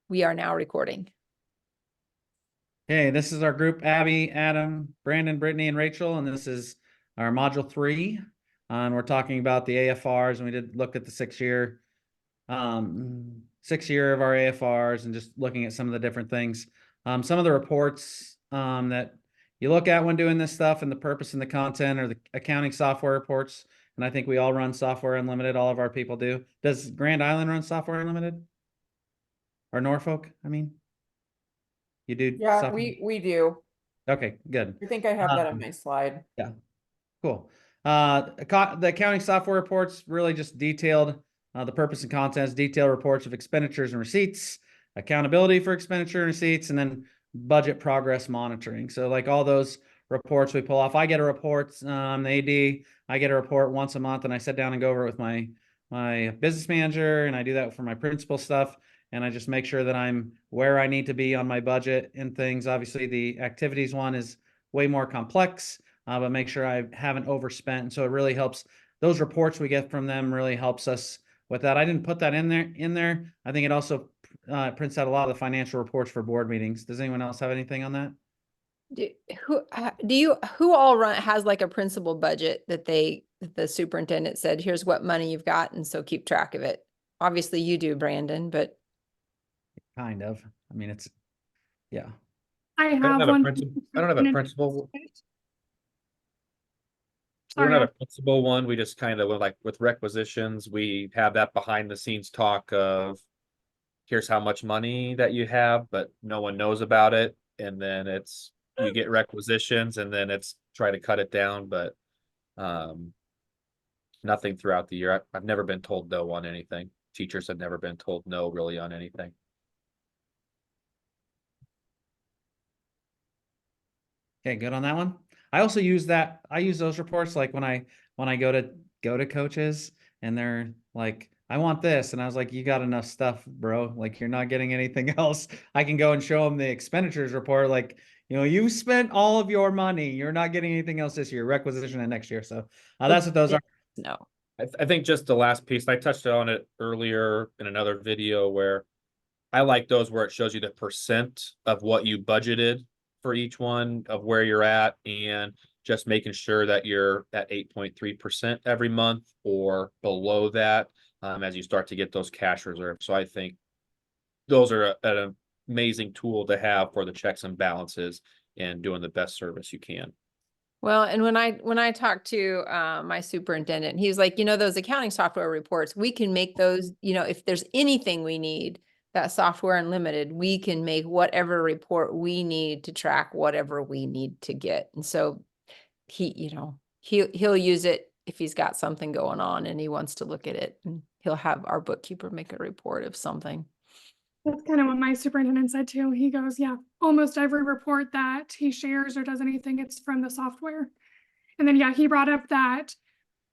We are now recording. Okay, this is our group, Abby, Adam, Brandon, Brittany, and Rachel, and this is our module 3. And we're talking about the AFRs, and we did look at the 6-year of our AFRs and just looking at some of the different things. Some of the reports that you look at when doing this stuff and the purpose and the content are the accounting software reports. And I think we all run Software Unlimited. All of our people do. Does Grand Island run Software Unlimited? Or Norfolk, I mean? You do? Yeah, we do. Okay, good. I think I have that on my slide. Yeah, cool. The accounting software reports really just detailed the purpose and contents, detailed reports of expenditures and receipts, accountability for expenditure and receipts, and then budget progress monitoring. So like all those reports we pull off, I get a report, the AD, I get a report once a month, and I sit down and go over it with my business manager, and I do that for my principal stuff. And I just make sure that I'm where I need to be on my budget and things. Obviously, the activities one is way more complex, but make sure I haven't overspent. And so it really helps. Those reports we get from them really helps us with that. I didn't put that in there. I think it also prints out a lot of the financial reports for board meetings. Does anyone else have anything on that? Who all has like a principal budget that the superintendent said, here's what money you've got, and so keep track of it. Obviously you do, Brandon, but kind of. I mean, it's yeah. I I don't have have a one. principal. I don't have a principal. We don't Sorry, have a principal one. We just kind of like with requisitions, we have that behind the scenes talk of here's how much money that you have, but no one knows about it. And then it's you get requisitions and then it's try to cut it down, but nothing throughout the year. I've never been told no on anything. Teachers have never been told no really on anything. Okay, good on that one. I also use that. I use those reports like when I go to coaches and they're like, I want this. And I was like, you got enough stuff, bro. Like you're not getting anything else. I can go and show them the expenditures report. Like, you spent all of your money. You're not getting anything else this year, requisition and next year. So that's what those are. no. I think just the last piece, I touched on it earlier in another video where I like those where it shows you the percent of what you budgeted for each one of where you're at and just making sure that you're at 8.3% every month or below that as you start to get those cash reserves. So I think those are an amazing tool to have for the checks and balances and doing the best service you can. Well, and when I talked to my superintendent, he was like, those accounting software reports, we can make those, if there's anything we need, that Software Unlimited, we can make whatever report we need to track whatever we need to get. And so he'll use it if he's got something going on and he wants to look at it, and he'll have our bookkeeper make a report of something. that's kind of what my superintendent said too. He goes, yeah, almost every report that he shares or does anything, it's from the software. And then, yeah, he brought up that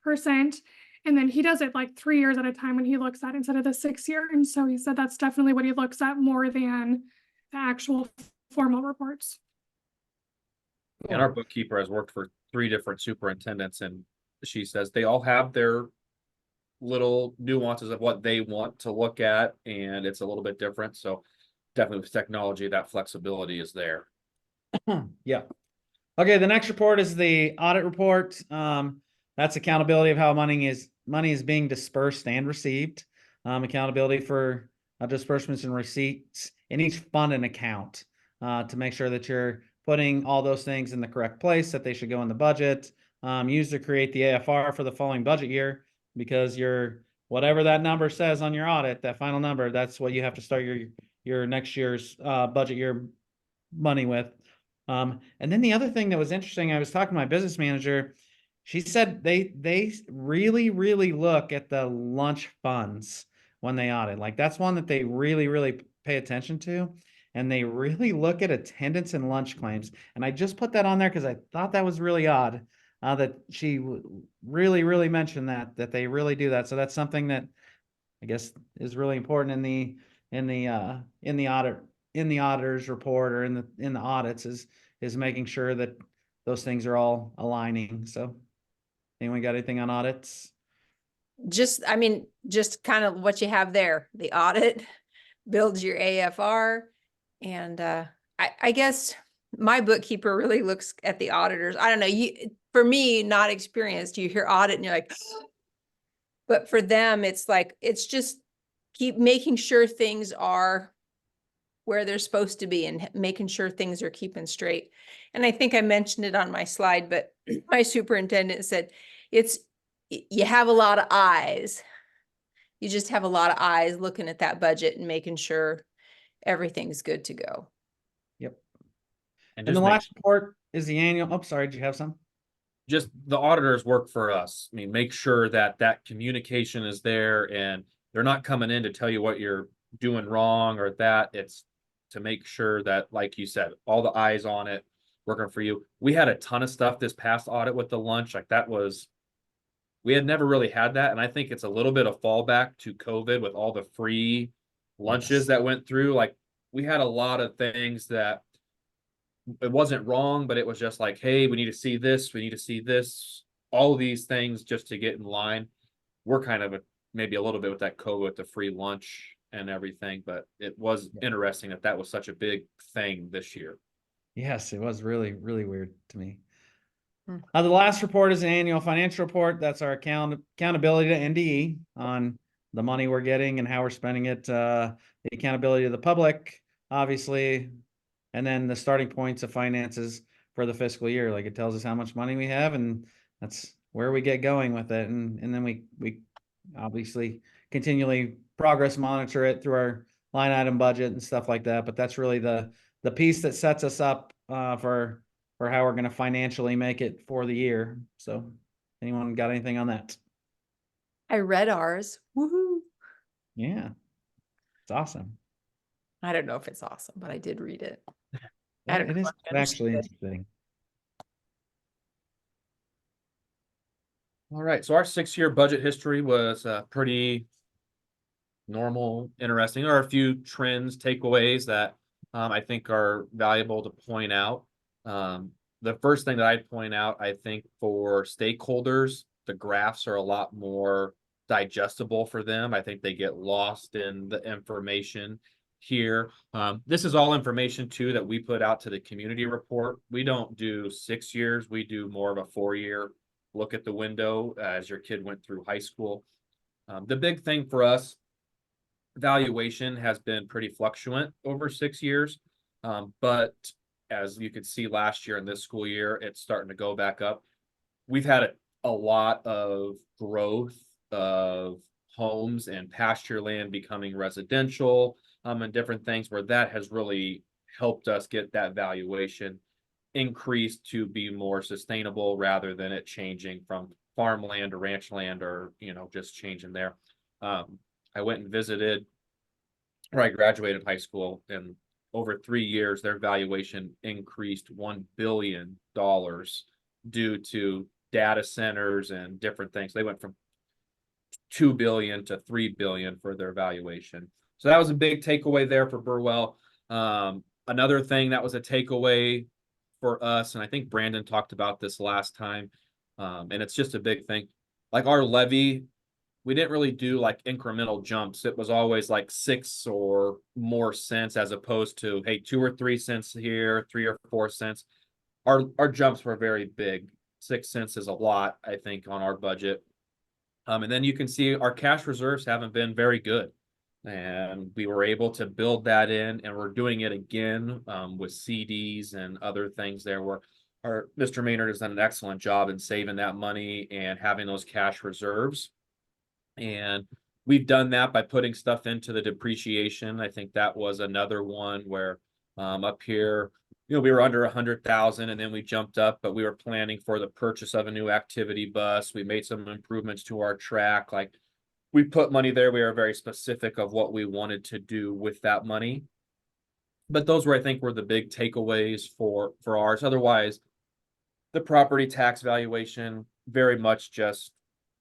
percent. And then he does it like 3 years at a time when he looks at it instead of the 6 year. And so he said that's definitely what he looks at more than the actual formal reports. And our bookkeeper has worked for 3 different superintendents, and she says they all have their little nuances of what they want to look at, and it's a little bit different. So definitely with technology, that flexibility is there. Yeah. Okay, the next report is the audit report. That's accountability of how money is being dispersed and received. Accountability for disbursements and receipts in each fund and account to make sure that you're putting all those things in the correct place, that they should go in the budget. Used to create the AFR for the following budget year, because whatever that number says on your audit, that final number, that's what you have to start your next year's budget year money with. And then the other thing that was interesting, I was talking to my business manager. She said they really, really look at the lunch funds when they audit. Like that's one that they really, really pay attention to. And they really look at attendance and lunch claims. And I just put that on there because I thought that was really odd that she really, really mentioned that they really do that. So that's something that I guess is really important in the auditor's report or in the audits is making sure that those things are all aligning. So anyone got anything on audits? Just kind of what you have there, the audit, builds your AFR. And I guess my bookkeeper really looks at the auditors. I don't know, for me, not experienced, you hear audit and you're like, but for them, it's like, it's just keep making sure things are where they're supposed to be and making sure things are keeping straight. And I think I mentioned it on my slide, but my superintendent said, you have a lot of eyes. You just have a lot of eyes looking at that budget and making sure everything's good to go. Yep. And And just the make last report is the annual, oh, sorry, did you have some? just the auditors work for us. I mean, make sure that that communication is there and they're not coming in to tell you what you're doing wrong or that. It's to make sure that, like you said, all the eyes on it working for you. We had a ton of stuff this past audit with the lunch. Like that was, we had never really had that. And I think it's a little bit of fallback to COVID with all the free lunches Yes. that went through. Like we had a lot of things that it wasn't wrong, but it was just like, hey, we need to see this, we need to see this, all of these things just to get in line. We're kind of maybe a little bit with that COVID, with the free lunch and everything, but it was interesting that that was such a big thing this year. Yes, it was really, really weird to me. Hmm. The last report is an annual financial report. That's our accountability to NDE on the money we're getting and how we're spending it, the accountability to the public, obviously, and then the starting points of finances for the fiscal year. Like it tells us how much money we have, and that's where we get going with it. And then we obviously continually progress monitor it through our line item budget and stuff like that. But that's really the piece that sets us up for how we're going to financially make it for the year. So anyone got anything on that? I read ours. Woohoo. Yeah, it's awesome. I don't know if it's awesome, but I did read it. Yeah, I don't it know is if I actually understood. interesting. All right, so our 6-year budget history was pretty normal, interesting. There are a few trends, takeaways that I think are valuable to point out. The first thing that I'd point out, I think for stakeholders, the graphs are a lot more digestible for them. I think they get lost in the information here. This is all information too that we put out to the community report. We don't do 6 years, we do more of a 4-year look at the window as your kid went through high school. The big thing for us, valuation has been pretty fluctuant over 6 years. But as you could see last year and this school year, it's starting to go back up. We've had a lot of growth of homes and pasture land becoming residential, and different things where that has really helped us get that valuation increased to be more sustainable rather than it changing from farmland to ranch land or, just changing there. I went and visited where I graduated high school, and over 3 years, their valuation increased $1 billion due to data centers and different things. They went from 2 billion to 3 billion for their valuation. So that was a big takeaway there for Burwell. Another thing that was a takeaway for us, and I think Brandon talked about this last time, and it's just a big thing. Like our levy, we didn't really do like incremental jumps. It was always like 6 or more cents as opposed to, hey, 2 or 3 cents here, 3 or 4 cents. Our jumps were very big. 6 cents is a lot, I think, on our budget. And then you can see our cash reserves haven't been very good. And we were able to build that in, and we're doing it again with CDs and other things there where our Mr. Maynard has done an excellent job in saving that money and having those cash reserves. And we've done that by putting stuff into the depreciation. I think that was another one where up here, we were under 100,000 and then we jumped up, but we were planning for the purchase of a new activity bus. We made some improvements to our track. Like we put money there. We were very specific of what we wanted to do with that money. But those were, I think, were the big takeaways for ours. Otherwise, the property tax valuation, very much just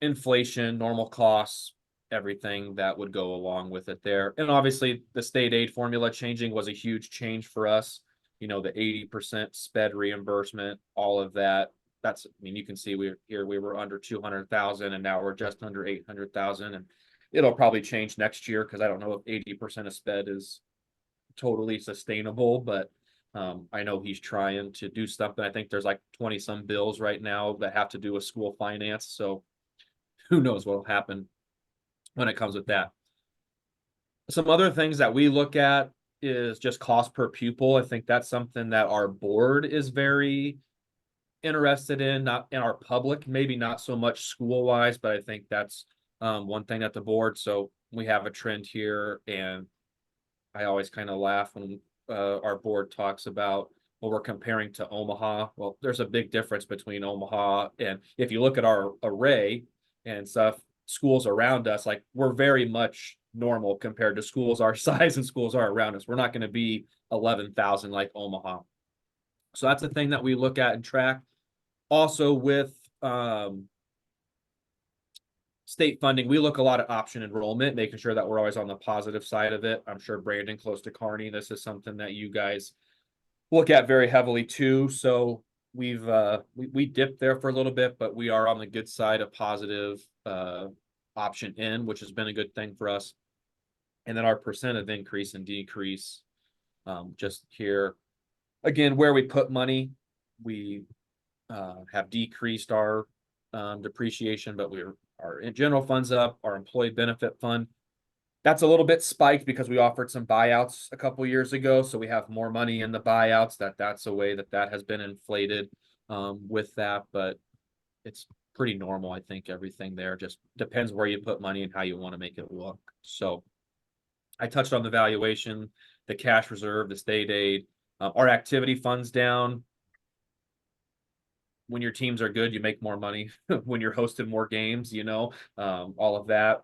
inflation, normal costs, everything that would go along with it there. And obviously the state aid formula changing was a huge change for us. The 80% sped reimbursement, all of that. You can see we were under 200,000 and now we're just under 800,000. And It'll probably change next year because I don't know if 80% of sped is totally sustainable, but I know he's trying to do something. I think there's like 20 some bills right now that have to do with school finance. So who knows what will happen when it comes with that. Some other things that we look at is just cost per pupil. I think that's something that our board is very interested in, not in our public, maybe not so much school wise, but I think that's one thing at the board. So we have a trend here, and I always kind of laugh when our board talks about, well, we're comparing to Omaha. Well, there's a big difference between Omaha, and if you look at our array and stuff, schools around us, like we're very much normal compared to schools our size and schools are around us. We're not going to be 11,000 like Omaha. So that's the thing that we look at and track. Also with state funding, we look a lot at option enrollment, making sure that we're always on the positive side of it. I'm sure Brandon, close to Kearney, this is something that you guys look at very heavily too. So we've we dipped there for a little bit, but we are on the good side of positive option in, which has been a good thing for us. And then our percent of increase and decrease, just here again, where we put money, we have decreased our depreciation, but our general fund's up, our employee benefit fund. That's a little bit spiked because we offered some buyouts a couple years ago. So we have more money in the buyouts. That's a way that has been inflated with that, but it's pretty normal. I think everything there just depends where you put money and how you want to make it look. So I touched on the valuation, the cash reserve, the state aid, our activity funds down. When your teams are good, you make more money. When you're hosting more games, all of that,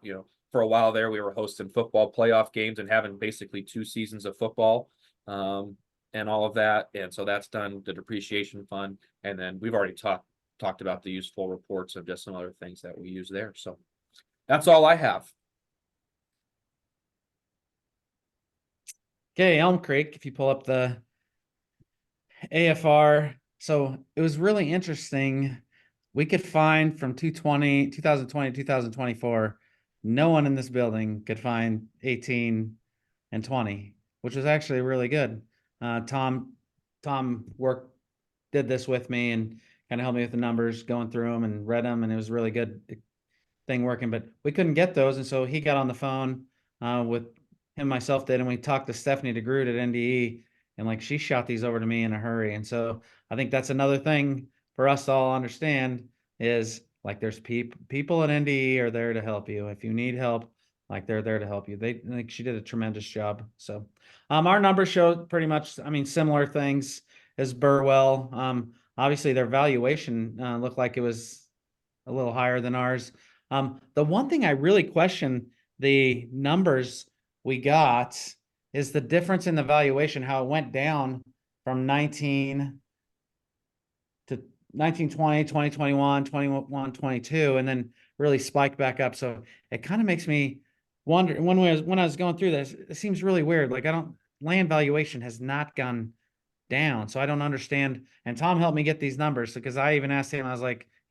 for a while there, we were hosting football playoff games and having basically 2 seasons of football, and all of that. And so that's done the depreciation fund. And then we've already talked about the useful reports of just some other things that we use there. So that's all I have. Okay, Elm Creek, if you pull up the AFR, so it was really interesting. We could find from 2020, 2024, no one in this building could find 18 and 20, which was actually really good. Tom did this with me and kind of helped me with the numbers, going through them and read them, and it was a really good thing working, but we couldn't get those. And so he got on the phone with him, myself did, and we talked to Stephanie DeGroot at NDE, and like she shot these over to me in a hurry. And so I think that's another thing for us to all understand is like there's people at NDE are there to help you. If you need help, like they're there to help you. Like she did a tremendous job. So our numbers show pretty much, similar things as Burwell. Obviously their valuation looked like it was a little higher than ours. The one thing I really question the numbers we got is the difference in the valuation, how it went down from 19 to 1920, 2021, 21, 22, and then really spiked back up. So it kind of makes me wonder when I was going through this, it seems really weird. Like land valuation has not gone down. So I don't understand. And Tom helped me get these numbers because I even asked him,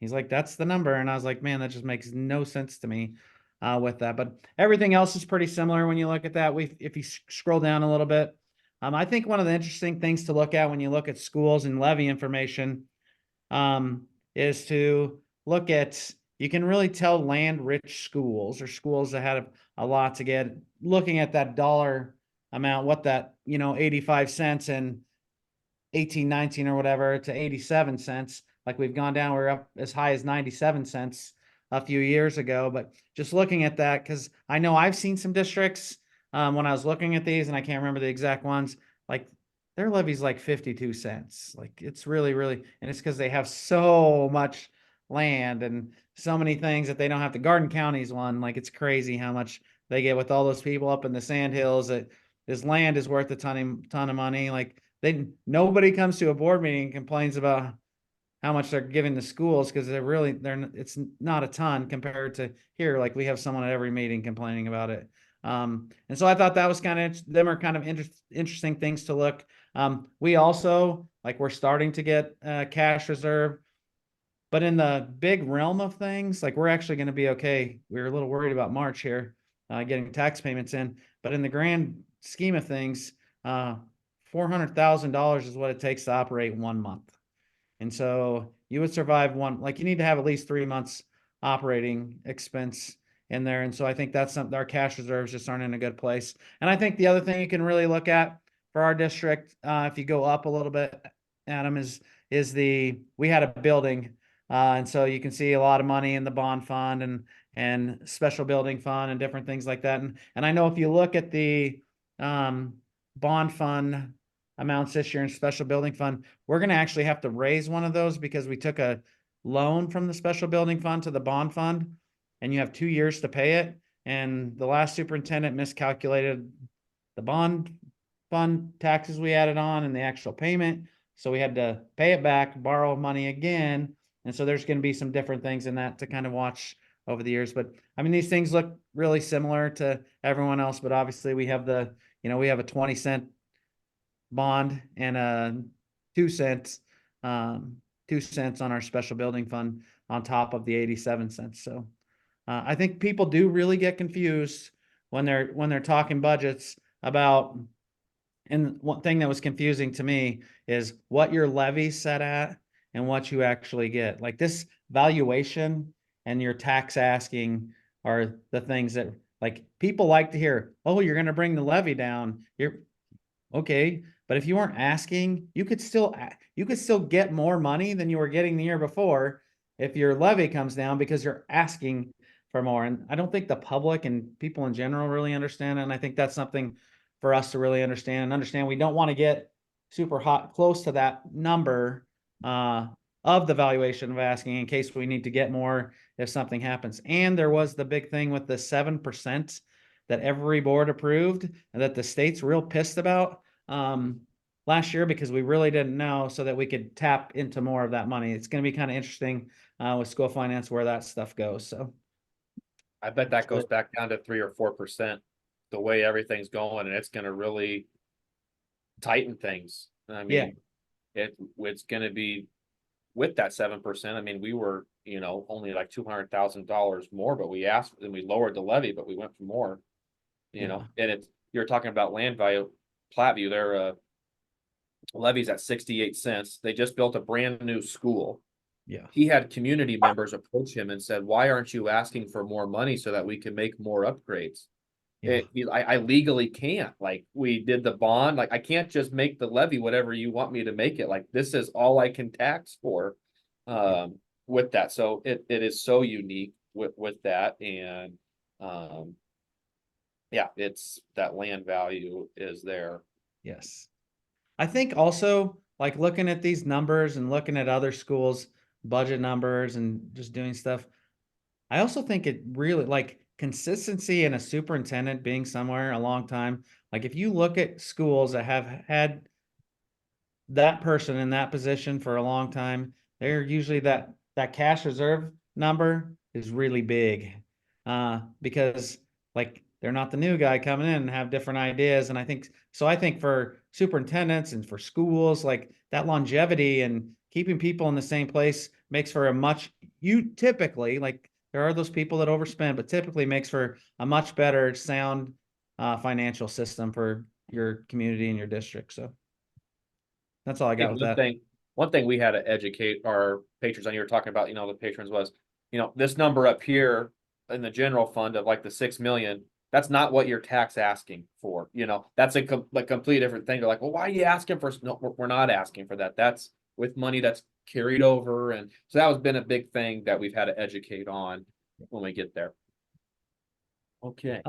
he's like, that's the number. And I was like, man, that just makes no sense to me with that. But everything else is pretty similar when you look at that. If you scroll down a little bit, I think one of the interesting things to look at when you look at schools and levy information is to look at, you can really tell land rich schools or schools that had a lot to get, looking at that dollar amount, what that, 85 cents and 1819 or whatever to 87 cents. Like we've gone down, we're up as high as 97 cents a few years ago. But just looking at that, because I know I've seen some districts when I was looking at these, and I can't remember the exact ones, like their levy's like 52 cents. Like it's really, really, and it's because they have so much land and so many things that they don't have to. Garden County's one, like it's crazy how much they get with all those people up in the Sandhills. That this land is worth a ton of money. Like nobody comes to a board meeting and complains about how much they're giving the schools because it's not a ton compared to here. Like we have someone at every meeting complaining about it. And so I thought that was them are kind of interesting things to look. We also, like we're starting to get cash reserve, but in the big realm of things, like we're actually going to be okay. We were a little worried about March here. getting tax payments in. But in the grand scheme of things, $400,000 is what it takes to operate 1 month. And so you would survive like you need to have at least 3 months operating expense in there. And so I think that's something, our cash reserves just aren't in a good place. And I think the other thing you can really look at for our district, if you go up a little bit, Adam, is we had a building. And so you can see a lot of money in the bond fund and special building fund and different things like that. And I know if you look at the bond fund amounts this year in special building fund, we're going to actually have to raise one of those because we took a loan from the special building fund to the bond fund, and you have 2 years to pay it. And the last superintendent miscalculated the bond fund taxes we added on and the actual payment. So we had to pay it back, borrow money again. And so there's going to be some different things in that to kind of watch over the years. But I mean, these things look really similar to everyone else, but obviously we have we have a 20-cent bond and a 2 cents, 2 cents on our special building fund on top of the 87 cents. So I think people do really get confused when they're talking budgets about, and one thing that was confusing to me is what your levy's set at and what you actually get. Like this valuation and your tax asking are the things that like people like to hear, oh, you're going to bring the levy down. You're okay. But if you weren't asking, you could still get more money than you were getting the year before if your levy comes down because you're asking for more. And I don't think the public and people in general really understand it. And I think that's something for us to really understand. We don't want to get super close to that number of the valuation of asking in case we need to get more if something happens. And there was the big thing with the 7% that every board approved and that the state's real pissed about last year because we really didn't know, so that we could tap into more of that money. It's going to be kind of interesting with school finance where that stuff goes. So I bet that goes back down to 3 or 4%, the way everything's going, and it's going to really tighten things. I mean, it's going to be with that 7%. I mean, we were, only like $200,000 more, but we asked and we lowered the levy, but we went for more, and you're talking about land value. Platteview, their levy's at 68 cents. They just built a brand new school. Yeah. He had community members approach him and said, why aren't you asking for more money so that we can make more upgrades? Yeah. I legally can't. Like, we did the bond. Like, I can't just make the levy whatever you want me to make it. Like, this is all I can tax for with that. So it is so unique with that. And it's that land value is there. Yes. I think also like looking at these numbers and looking at other schools' budget numbers and just doing stuff, I also think it really like consistency in a superintendent being somewhere a long time. Like if you look at schools that have had that person in that position for a long time, they're usually that cash reserve number is really big because like they're not the new guy coming in and have different ideas. And I think for superintendents and for schools, like that longevity and keeping people in the same place makes for typically, like there are those people that overspend, but typically makes for a much better sound financial system for your community and your district. So that's all I got with that. One thing we had to educate our patrons on, you were talking about, the patrons was, this number up here in the general fund of like the 6 million, that's not what you're tax asking for. That's a complete different thing. They're like, well, why are you asking for? No, we're not asking for that. That's with money that's carried over. And so that has been a big thing that we've had to educate on when we get there. Okay.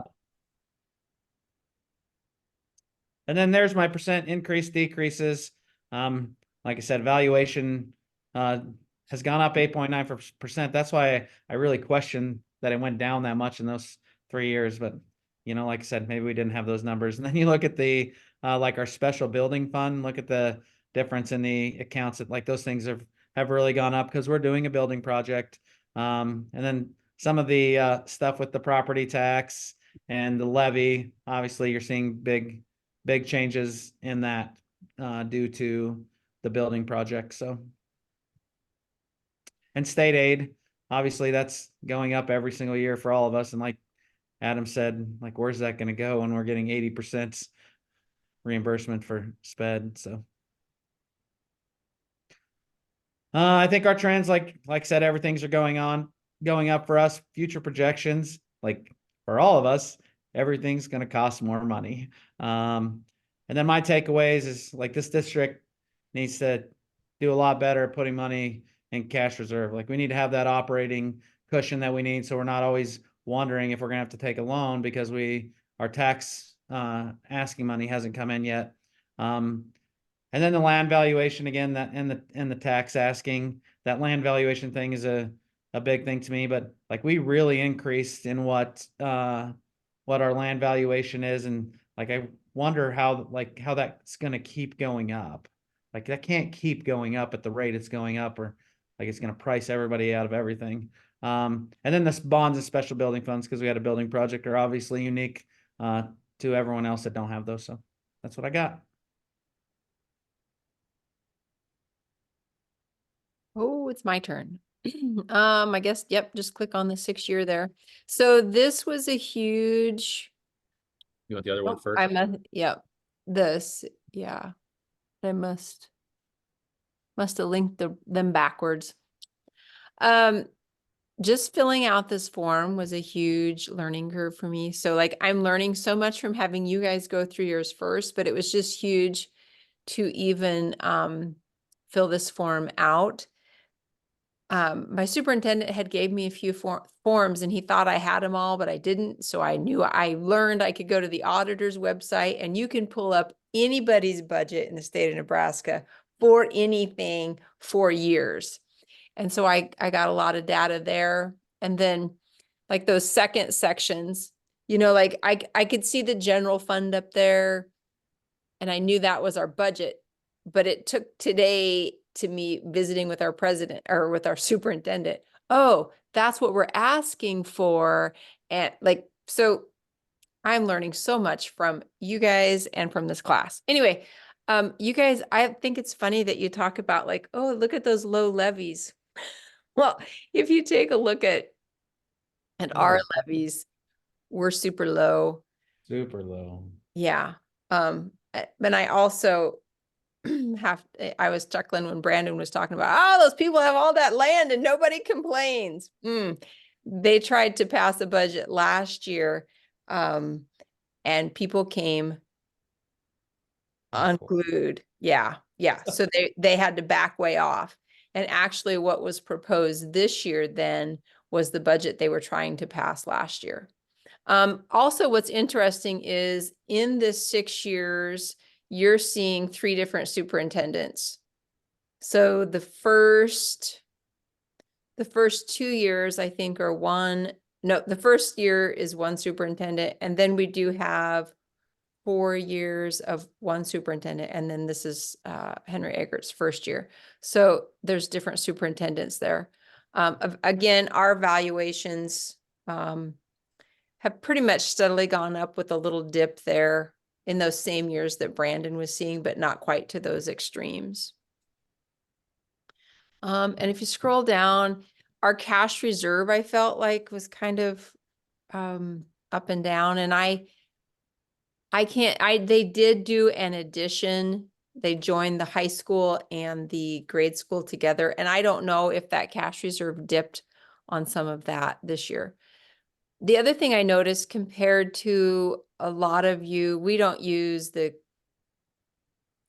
And then there's my percent increase decreases. Like I said, valuation has gone up 8.9%. That's why I really question that it went down that much in those 3 years. But like I said, maybe we didn't have those numbers. And then you look at the like our special building fund, look at the difference in the accounts that like those things have really gone up because we're doing a building project. And then some of the stuff with the property tax and the levy, obviously you're seeing big changes in that due to the building project. So, and state aid, obviously that's going up every single year for all of us. And like Adam said, like, where's that gonna go when we're getting 80% reimbursement for sped, so. I think our trends, like I said, everything's are going up for us. Future projections, like for all of us, everything's going to cost more money. And then my takeaways is like this district needs to do a lot better at putting money in cash reserve. Like we need to have that operating cushion that we need, so we're not always wondering if we're going to have to take a loan because our tax asking money hasn't come in yet. And then the land valuation again, that and the tax asking, that land valuation thing is a big thing to me, but like we really increased in what our land valuation is. And like, I wonder how that's going to keep going up. Like that can't keep going up at the rate it's going up, or like it's going to price everybody out of everything. And then this bonds and special building funds, because we had a building project, are obviously unique to everyone else that don't have those. So that's what I got. Oh, it's my turn. I guess, yep, just click on the 6-year there. So this was a huge. You want the other one Oh, first? I must, yep, this, yeah. I must have linked them backwards. Just filling out this form was a huge learning curve for me. So like I'm learning so much from having you guys go through yours first, but it was just huge to even fill this form out. My superintendent had gave me a few forms and he thought I had them all, but I didn't. So I learned I could go to the auditor's website and you can pull up anybody's budget in the state of Nebraska for anything for years. And so I got a lot of data there. And then like those second sections, like I could see the general fund up there and I knew that was our budget, but it took today to me visiting with our president or with our superintendent. Oh, that's what we're asking for. And like, so I'm learning so much from you guys and from this class. Anyway, you guys, I think it's funny that you talk about like, oh, look at those low levies. Well, if you take a look at our levies, we're super low. Super low. Yeah. But I also I was chuckling when Brandon was talking about, oh, those people have all that land and nobody complains. They tried to pass a budget last year, and people came unglued. Yeah. So they had to back way off. And actually what was proposed this year then was the budget they were trying to pass last year. Also, what's interesting is in this 6 years, you're seeing 3 different superintendents. So the first 2 years, I think, the first year is one superintendent, and then we do have 4 years of one superintendent, and then this is Henry Eggert's first year. So there's different superintendents there. Again, our valuations have pretty much steadily gone up with a little dip there in those same years that Brandon was seeing, but not quite to those extremes. And if you scroll down, our cash reserve, I felt like was kind of up and down, and they did do an addition. They joined the high school and the grade school together. And I don't know if that cash reserve dipped on some of that this year. The other thing I noticed compared to a lot of you, we don't use the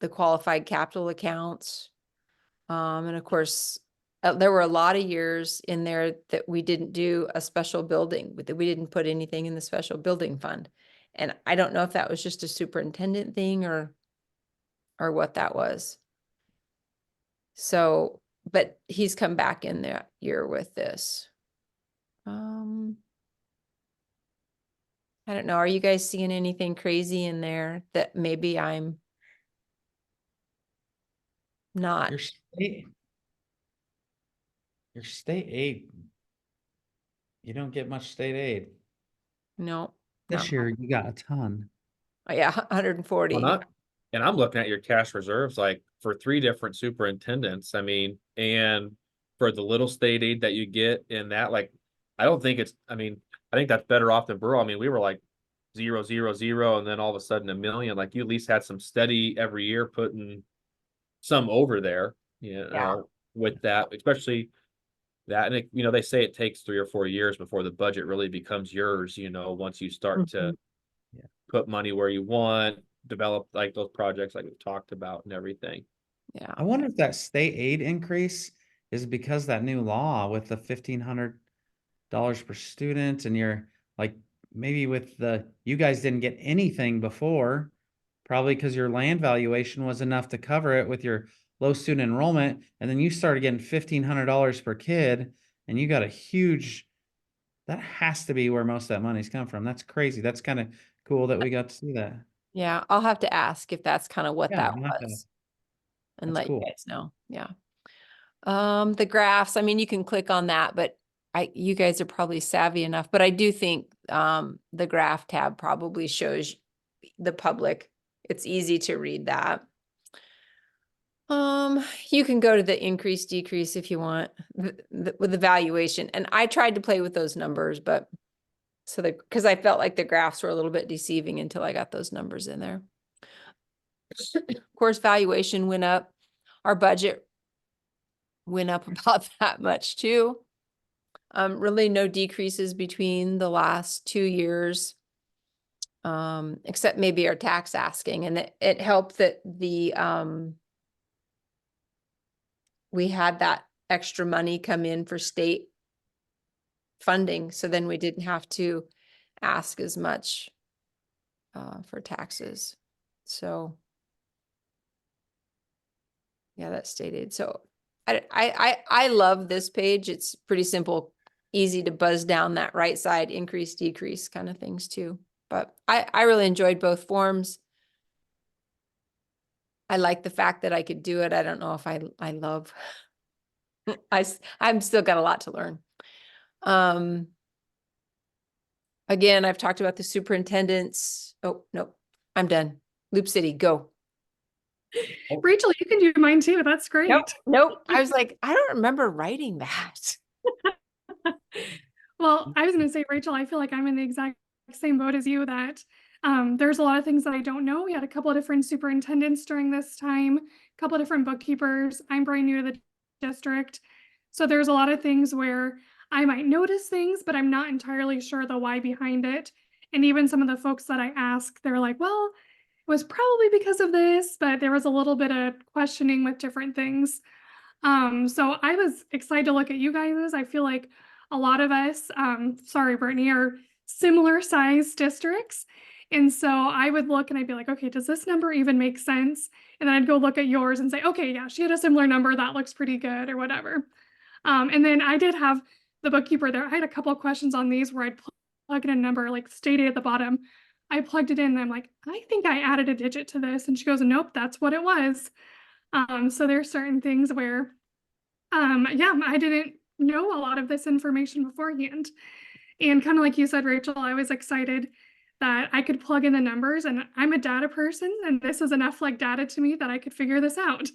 qualified capital accounts. And of course, there were a lot of years in there that we didn't do a special building, that we didn't put anything in the special building fund. And I don't know if that was just a superintendent thing or what that was. So, but he's come back in that year with this. I don't know. Are you guys seeing anything crazy in there that maybe I'm not? Your state aid. You don't get much state aid. No. This year you got a ton. Oh, yeah, 140. And I'm looking at your cash reserves, like for 3 different superintendents. I mean, and for the little state aid that you get in that, like, I don't think I think that's better off than Borough. I mean, we were like 0, 0, 0, and then all of a sudden 1 million. Like you at least had some steady every year putting some over there, with that, especially that. And it, they say it takes 3 or 4 years before the budget really becomes yours, once you start to put money where you want, develop like those projects like we've talked about and everything. Yeah. I wonder if that state aid increase is because that new law with the $1,500 per student, and you're like, maybe with you guys didn't get anything before, probably because your land valuation was enough to cover it with your low student enrollment, and then you started getting $1,500 per kid, and you got a huge. That has to be where most of that money's come from. That's crazy. That's kind of cool that we got to see that. Yeah, I'll have to ask if that's kind of what Yeah, that we'll have to- was. And that's let cool. you guys know. Yeah. The graphs, I mean, you can click on that, but you guys are probably savvy enough, but I do think the graph tab probably shows the public. It's easy to read that. You can go to the increase, decrease if you want with the valuation. And I tried to play with those numbers, but because I felt like the graphs were a little bit deceiving until I got those numbers in there. Of course, valuation went up. Our budget went up about that much too. Really no decreases between the last 2 years. Except maybe our tax asking, and it helped that we had that extra money come in for state funding, so then we didn't have to ask as much for taxes. So yeah, that's stated. So I love this page. It's pretty simple, easy to buzz down that right side, increase, decrease kind of things too. But I really enjoyed both forms. I like the fact that I could do it. I don't know if I love, I'm still got a lot to learn. Again, I've talked about the superintendents. Oh, no, I'm done. Loop City, go. Rachel, you can do mine too. That's great. Nope. I was like, I don't remember writing that. Well, I was going to say, Rachel, I feel like I'm in the exact same boat as you, that there's a lot of things that I don't know. We had a couple of different superintendents during this time, a couple of different bookkeepers. I'm brand new to the district. So there's a lot of things where I might notice things, but I'm not entirely sure the why behind it. And even some of the folks that I ask, they're like, well, it was probably because of this, but there was a little bit of questioning with different things. So I was excited to look at you guys. I feel like a lot of us, sorry, Brittany, are similar size districts. And so I would look and I'd be like, okay, does this number even make sense? And then I'd go look at yours and say, okay, yeah, she had a similar number. That looks pretty good or whatever. And then I did have the bookkeeper there. I had a couple of questions on these where I'd plug in a number like stated at the bottom. I plugged it in and I'm like, I think I added a digit to this. And she goes, nope, that's what it was. So there's certain things where, yeah, I didn't know a lot of this information beforehand. And kind of like you said, Rachel, I was excited that I could plug in the numbers, and I'm a data person, and this is enough like data to me that I could figure this out.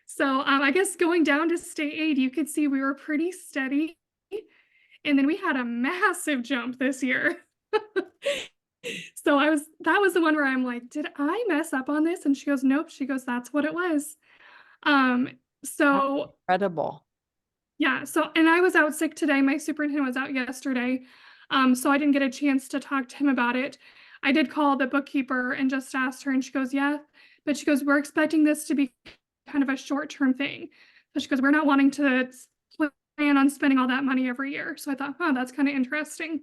So I guess going down to state aid, you could see we were pretty steady. And then we had a massive jump this year. So that was the one where I'm like, did I mess up on this? And she goes, nope. She goes, that's what it was. So Incredible. yeah. So, and I was out sick today. My superintendent was out yesterday. So I didn't get a chance to talk to him about it. I did call the bookkeeper and just asked her, and she goes, yeah, but she goes, we're expecting this to be kind of a short-term thing. So she goes, we're not wanting to plan on spending all that money every year. So I thought, oh, that's kind of interesting.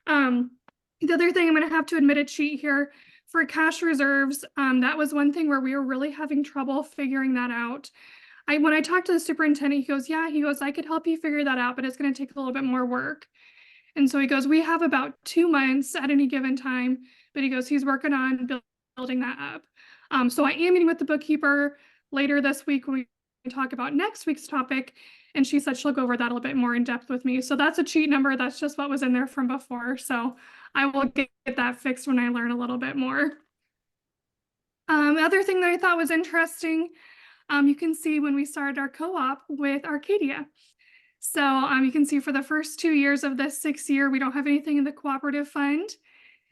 The other thing, I'm going to have to admit a cheat here for cash reserves. That was one thing where we were really having trouble figuring that out. When I talked to the superintendent, he goes, yeah, I could help you figure that out, but it's going to take a little bit more work. And so he goes, we have about 2 months at any given time, but he goes, he's working on building that up. So I am meeting with the bookkeeper later this week when we talk about next week's topic. And she said she'll go over that a little bit more in depth with me. So that's a cheat number. That's just what was in there from before. So I will get that fixed when I learn a little bit more. The other thing that I thought was interesting, you can see when we started our co-op with Arcadia. So you can see for the first 2 years of this 6th year, we don't have anything in the cooperative fund.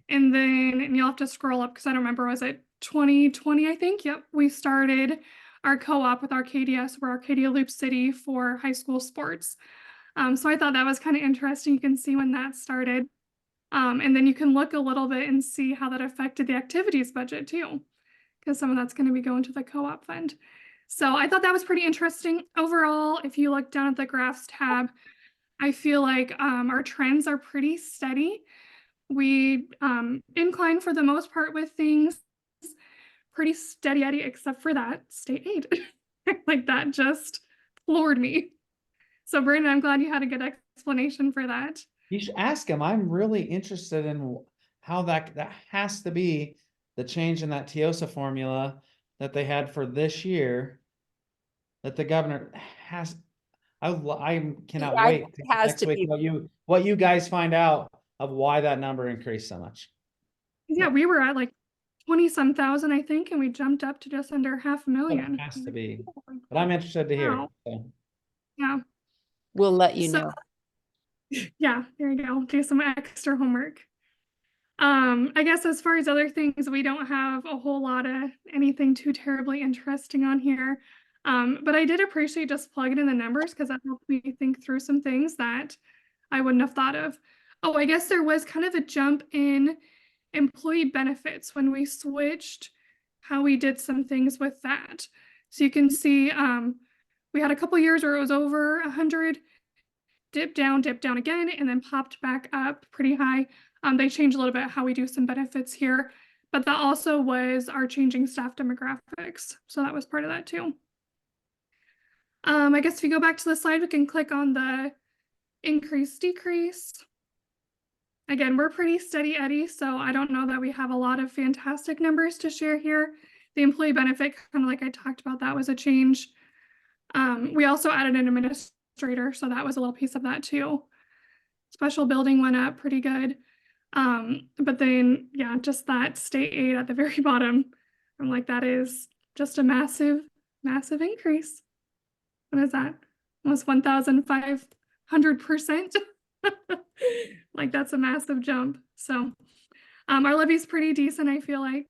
And then, and you'll have to scroll up because I don't remember, was it 2020, I think? Yep, we started our co-op with Arcadia, so we're Arcadia Loop City for high school sports. So I thought that was kind of interesting. You can see when that started. And then you can look a little bit and see how that affected the activities budget too, because some of that's going to be going to the co-op fund. So I thought that was pretty interesting. Overall, if you look down at the graphs tab, I feel like our trends are pretty steady. We incline for the most part with things pretty steady Eddie, except for that state aid. Like that just floored me. So Brandon, I'm glad you had a good explanation for that. You should ask him. I'm really interested in how that has to be the change in that TIOSA formula that they had for this year. That the governor has. I cannot Yeah, wait it has next to week be. what you guys find out of why that number increased so much. Yeah, we were at like 20-some thousand, I think, and we jumped up to just under It 500,000. has to be, but I'm interested to hear. Wow. So. Yeah. We'll let you So- know. Yeah, there you go. Do some extra homework. I guess as far as other things, we don't have a whole lot of anything too terribly interesting on here. But I did appreciate just plugging in the numbers because that helped me think through some things that I wouldn't have thought of. Oh, I guess there was kind of a jump in employee benefits when we switched how we did some things with that. So you can see we had a couple years where it was over 100, dipped down again, and then popped back up pretty high. They changed a little bit how we do some benefits here, but that also was our changing staff demographics. So that was part of that too. I guess if you go back to the slide, we can click on the increase, decrease. Again, we're pretty steady Eddie, so I don't know that we have a lot of fantastic numbers to share here. The employee benefit, kind of like I talked about, that was a change. We also added an administrator, so that was a little piece of that too. Special building went up pretty good. But then, yeah, just that state aid at the very bottom. I'm like, that is just a massive, massive increase. What is that? Almost 1,500%. Like that's a massive jump. So our levy's pretty decent, I feel like.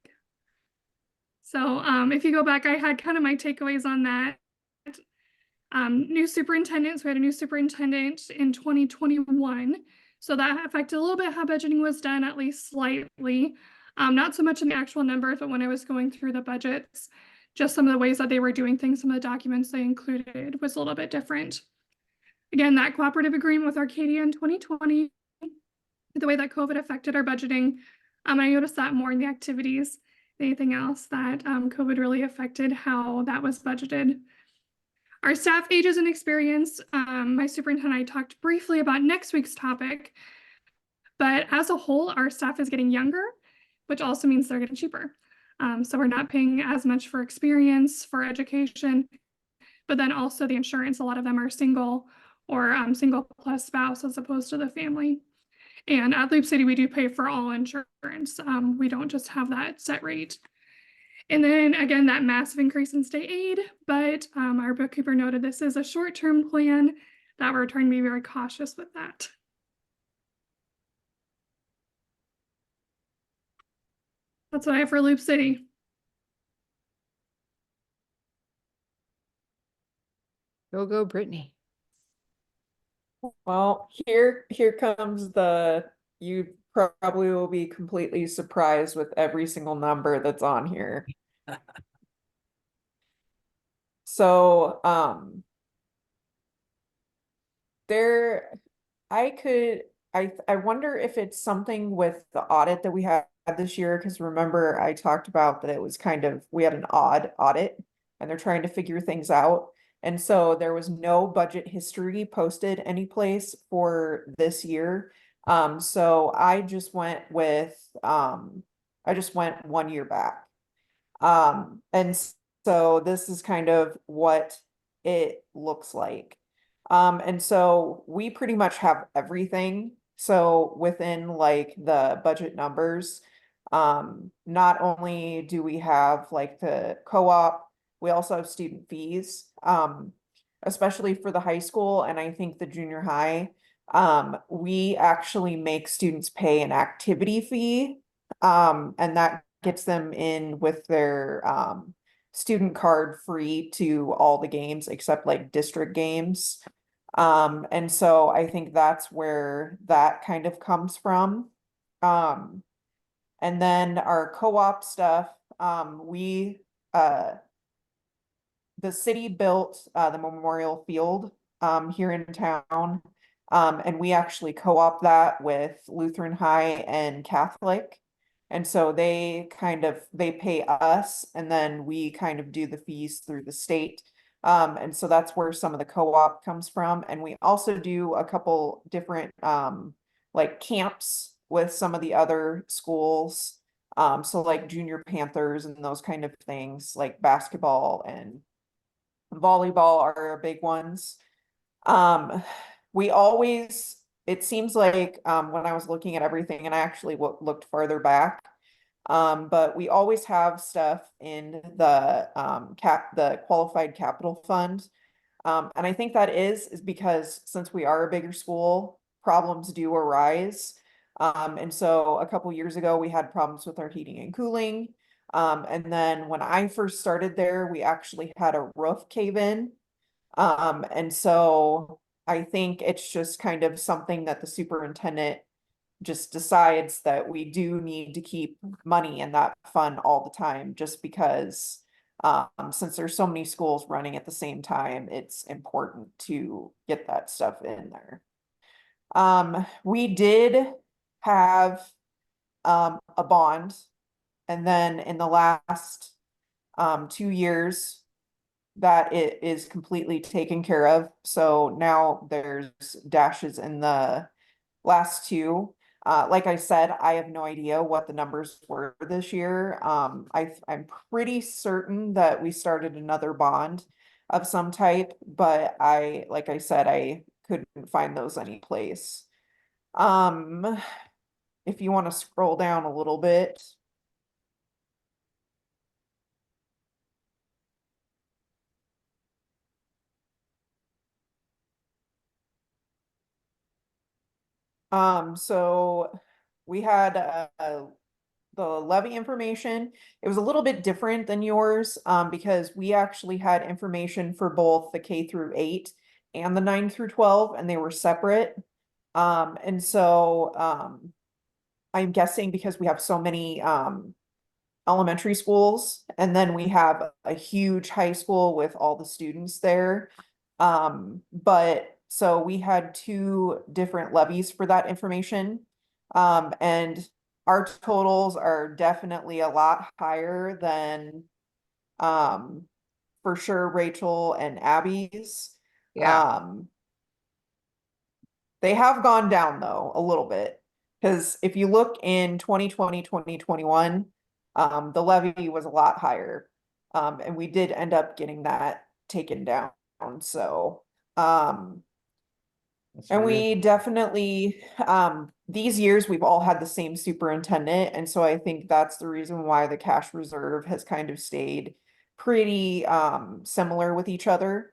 So if you go back, I had kind of my takeaways on that. New superintendents, we had a new superintendent in 2021. So that affected a little bit how budgeting was done, at least slightly. Not so much in the actual numbers, but when I was going through the budgets, just some of the ways that they were doing things, some of the documents they included was a little bit different. Again, that cooperative agreement with Arcadia in 2020, the way that COVID affected our budgeting, I noticed that more in the activities than anything else, that COVID really affected how that was budgeted. Our staff ages and experience, my superintendent and I talked briefly about next week's topic, but as a whole, our staff is getting younger, which also means they're getting cheaper. So we're not paying as much for experience, for education, but then also the insurance, a lot of them are single or single plus spouse as opposed to the family. And at Loop City, we do pay for all insurance. We don't just have that set rate. And then again, that massive increase in state aid, but our bookkeeper noted this is a short-term plan that we're trying to be very cautious with that. That's what I have for Loop City. Go, Brittany. Well, here comes you probably will be completely surprised with every single number that's on here. So, I wonder if it's something with the audit that we had this year, because remember I talked about that it was we had an odd audit and they're trying to figure things out. And so there was no budget history posted anyplace for this year. So I just went 1 year back. And so this is kind of what it looks like. And so we pretty much have everything. So within like the budget numbers, not only do we have like the co-op, we also have student fees. especially for the high school and I think the junior high. We actually make students pay an activity fee. And that gets them in with their student card free to all the games except like district games. And so I think that's where that kind of comes from. And then our co-op stuff, the city built the memorial field here in town. And we actually co-op that with Lutheran High and Catholic. And so they pay us and then we kind of do the fees through the state. And so that's where some of the co-op comes from. And we also do a couple different like camps with some of the other schools. So like Junior Panthers and those kind of things, like basketball and volleyball are big ones. We always, it seems like when I was looking at everything, and I actually looked farther back, but we always have stuff in the the qualified capital fund. And I think that is because since we are a bigger school, problems do arise. And so a couple years ago, we had problems with our heating and cooling. And then when I first started there, we actually had a roof cave in. And so I think it's just kind of something that the superintendent just decides that we do need to keep money in that fund all the time, just because since there's so many schools running at the same time, it's important to get that stuff in there. We did have a bond, and then in the last 2 years, that it is completely taken care of. So now there's dashes in the last two. Like I said, I have no idea what the numbers were this year. I'm pretty certain that we started another bond of some type, but like I said, I couldn't find those anyplace. If you want to scroll down a little bit. So we had the levy information. It was a little bit different than yours because we actually had information for both the K through 8 and the 9 through 12, and they were separate. And so I'm guessing because we have so many elementary schools, and then we have a huge high school with all the students there. But so we had 2 different levies for that information. And our totals are definitely a lot higher than for sure Rachel and Abby's. Yeah. They have gone down though a little bit, because if you look in 2020, 2021, the levy was a lot higher. And we did end up getting that taken down. So, That's and really we good. definitely, these years, we've all had the same superintendent, and so I think that's the reason why the cash reserve has kind of stayed pretty, similar with each other.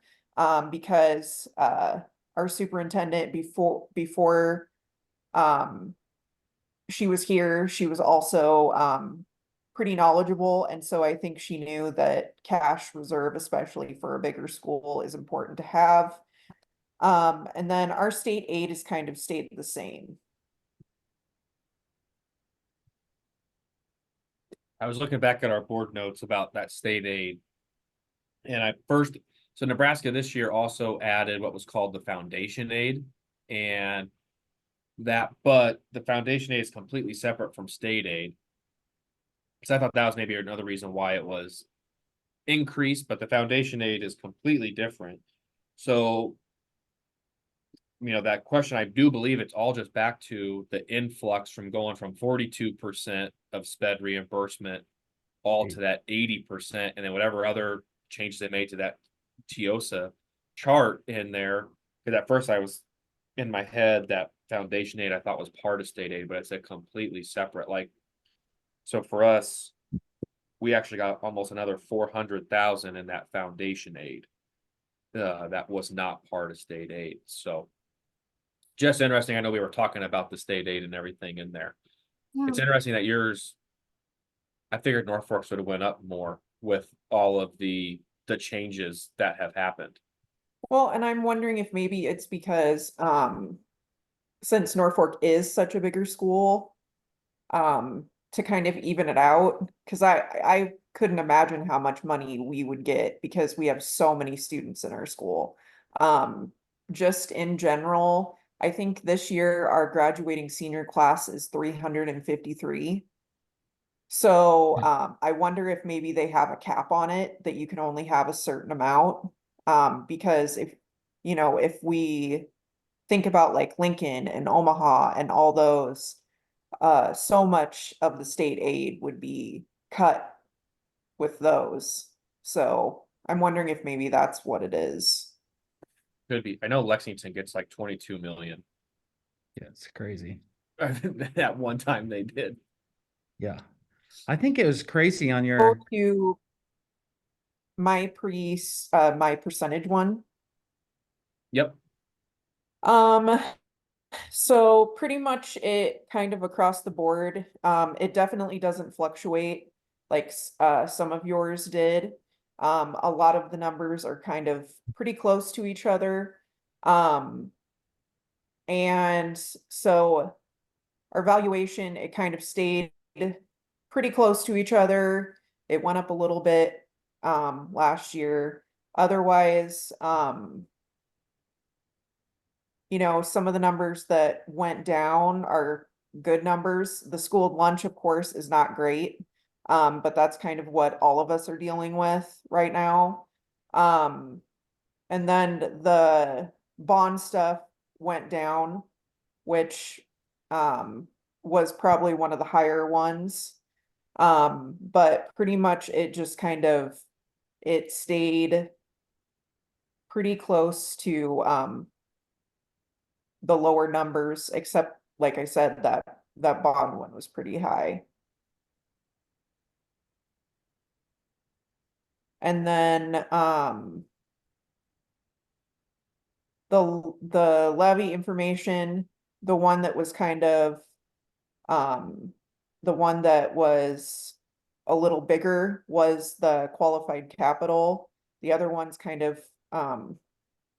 Because, our superintendent before, she was here, she was also, pretty knowledgeable, and so I think she knew that cash reserve, especially for a bigger school, is important to have. And then our state aid is kind of stayed the same. I was looking back at our board notes about that state aid. And so Nebraska this year also added what was called the foundation aid. And but the foundation aid is completely separate from state aid. So I thought that was maybe another reason why it was increased, but the foundation aid is completely different. So, that question, I do believe it's all just back to the influx from going from 42% of sped reimbursement all to that 80%, and then whatever other changes they made to that TIOSA chart in there. Because at first I was in my head that foundation aid I thought was part of state aid, but it's a completely separate. Like, so for us, we actually got almost another 400,000 in that foundation aid. that was not part of state aid, so. Just interesting, I know we were talking about the state aid and everything in there. It's Yeah. interesting that yours. I figured North Forks would have went up more with all of the changes that have happened. Well, and I'm wondering if maybe it's because, since Norfolk is such a bigger school, to kind of even it out, because I couldn't imagine how much money we would get because we have so many students in our school. Just in general, I think this year our graduating senior class is 353. So, I wonder if maybe they have a cap on it that you can only have a certain amount. Because if we think about like Lincoln and Omaha and all those, so much of the state aid would be cut with those. So I'm wondering if maybe that's what it is. Could be. I know Lexington gets like 22 million. Yeah, it's crazy. At one time they did. Yeah. I think it was crazy on Go your, to my my percentage one. Yep. So pretty much it kind of across the board, it definitely doesn't fluctuate like some of yours did. A lot of the numbers are kind of pretty close to each other. And so our valuation, it kind of stayed pretty close to each other. It went up a little bit last year. Otherwise, some of the numbers that went down are good numbers. The school lunch, of course, is not great. But that's kind of what all of us are dealing with right now. And then the bond stuff went down, which was probably one of the higher ones. But pretty much it just it stayed pretty close to the lower numbers, except like I said, that bond one was pretty high. And then the levy information, the one that was the one that was a little bigger was the qualified capital. The other ones kind of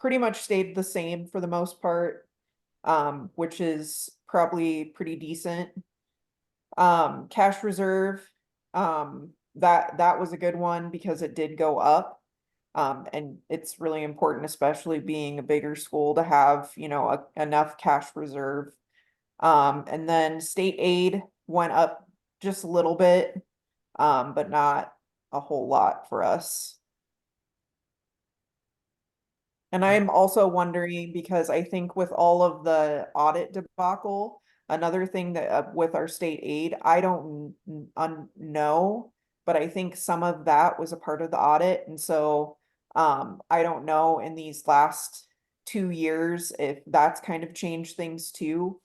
pretty much stayed the same for the most part, which is probably pretty decent. Cash reserve, that was a good one because it did go up. And it's really important, especially being a bigger school, to have, enough cash reserve. And then state aid went up just a little bit, but not a whole lot for us. And I'm also wondering, because I think with all of the audit debacle, another thing that with our state aid, I don't know, but I think some of that was a part of the audit. And so I don't know in these last 2 years if that's kind of changed things too.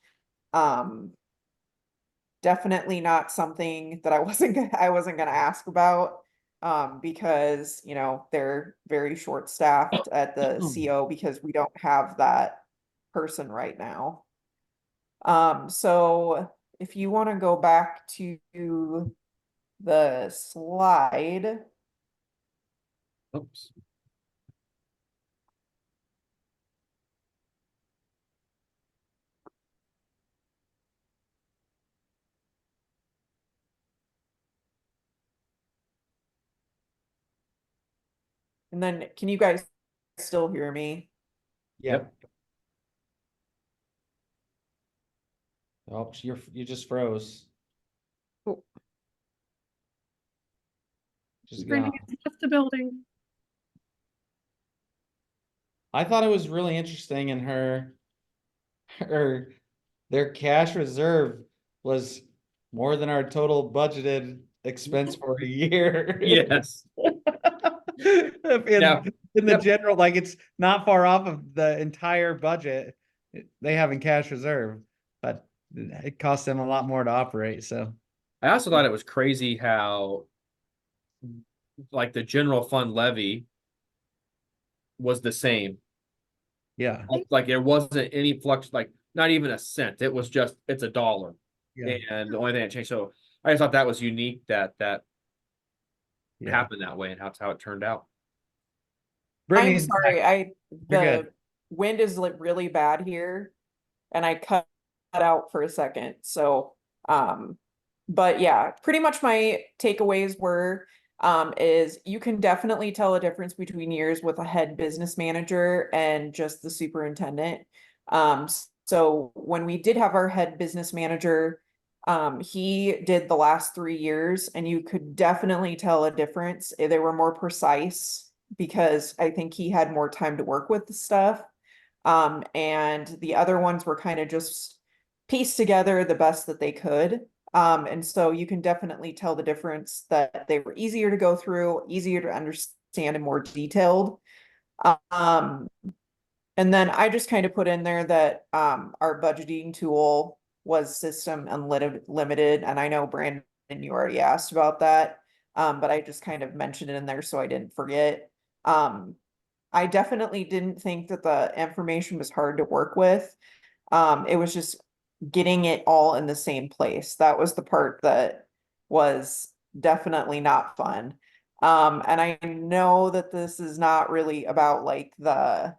Definitely not something that I wasn't gonna ask about. Because they're very short-staffed at the CO because we don't have that person right now. So if you want to go back to the slide. Oops. And then can you guys still hear me? yep. Oh, you just froze. Oh. Just Brandon, gone. it's just the building. I thought it was really interesting in their cash reserve was more than our total budgeted expense for a year. Yes. In, Yeah. in the Yep. general, like it's not far off of the entire budget they have in cash reserve, but it costs them a lot more to operate. So I also thought it was crazy how, like, the general fund levy was the same. Yeah, Like there wasn't any flux, like not even a cent. It was just, it's $1. yeah, And the only thing that changed, so I just thought that was unique that yeah. happened that way and that's how it turned out. I'm Brittany's sorry, back. You're the good. wind is like really bad here. And I cut out for a second, so, but yeah, pretty much my takeaways were, is you can definitely tell a difference between years with a head business manager and just the superintendent. So when we did have our head business manager, he did the last 3 years and you could definitely tell a difference. They were more precise because I think he had more time to work with the stuff. And the other ones were kind of just pieced together the best that they could. And so you can definitely tell the difference that they were easier to go through, easier to understand and more detailed. Um, and then I just kind of put in there that our budgeting tool was system unlimited. And I know Brandon, you already asked about that. But I just kind of mentioned it in there so I didn't forget. I definitely didn't think that the information was hard to work with. It was just getting it all in the same place. That was the part that was definitely not fun. And I know that this is not really about like the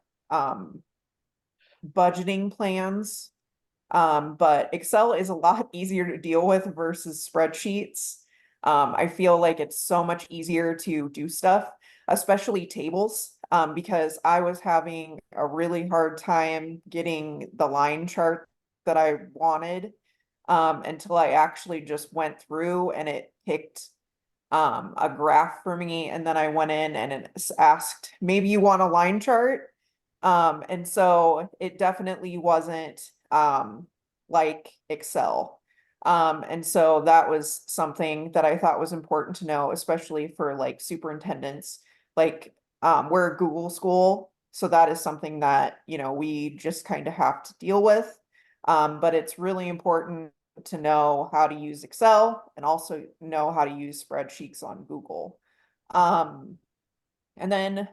budgeting plans. But Excel is a lot easier to deal with versus spreadsheets. I feel like it's so much easier to do stuff, especially tables, because I was having a really hard time getting the line chart that I wanted, until I actually just went through and it picked a graph for me, and then I went in and it asked, maybe you want a line chart. And so it definitely wasn't like Excel. And so that was something that I thought was important to know, especially for like superintendents. Like we're a Google school, so that is something that, you know, we just kind of have to deal with. But it's really important to know how to use Excel and also know how to use spreadsheets on Google. And then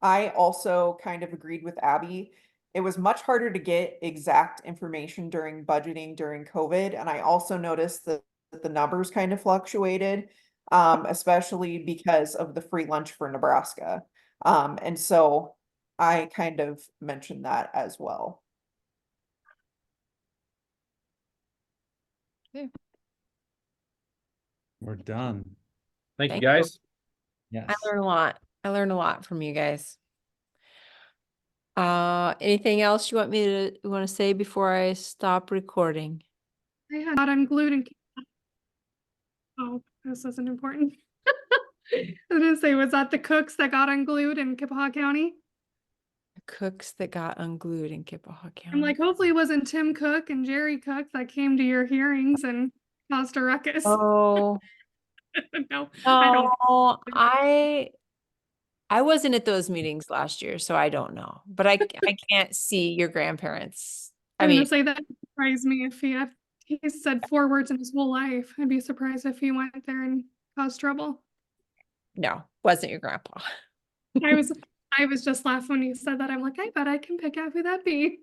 I also kind of agreed with Abby. It was much harder to get exact information during budgeting during COVID. And I also noticed that the numbers kind of fluctuated, especially because of the free lunch for Nebraska. And so I kind of mentioned that as well. We're done. Thank you, Thank you. guys. Yes. I learned a lot. I learned a lot from you guys. Anything else you want to say before I stop recording? I had not unglued and oh, this isn't important. I was gonna say, was that the cooks that got unglued in Kippahaw County? Cooks that got unglued in Kippahaw County. I'm like, hopefully it wasn't Tim Cook and Jerry Cook that came to your hearings and caused a ruckus. Oh, No, I don't. no, I wasn't at those meetings last year, so I don't know. But I can't see your grandparents. I I'm mean, gonna say that surprised me if he said 4 words in his whole life. I'd be surprised if he went there and caused trouble. no, wasn't your grandpa. I was just laughing when he said that. I'm like, I bet I can pick out who that be.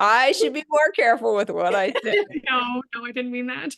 I should be more careful with what I say. No, I didn't mean that.